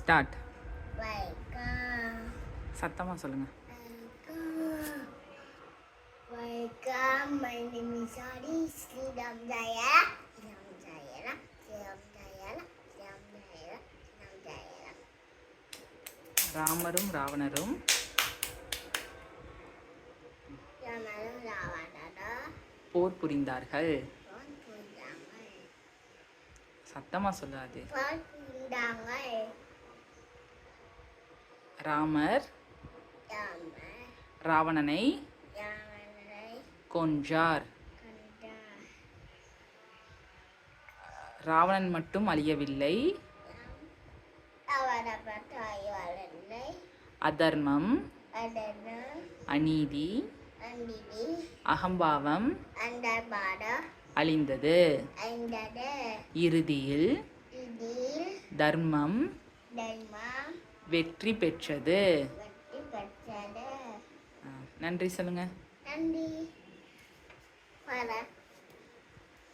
Start. சத்தமா சொல்லுங்க. Welcome, my name is Adi. Sridham Jaya. ராமரும் ராவணரும் போர் புரிந்தார்கள். சத்தமா சொல்லாது. ராமர் ராவணனை கொன்றார். ராவணன் மட்டும் அழியவில்லை. அதர்மம், அநீதி, அகம்பாவம் அழிந்தது. இறுதியில் தர்மம் வெற்றி பெற்றது. நன்றி சொல்லுங்க. நன்றி.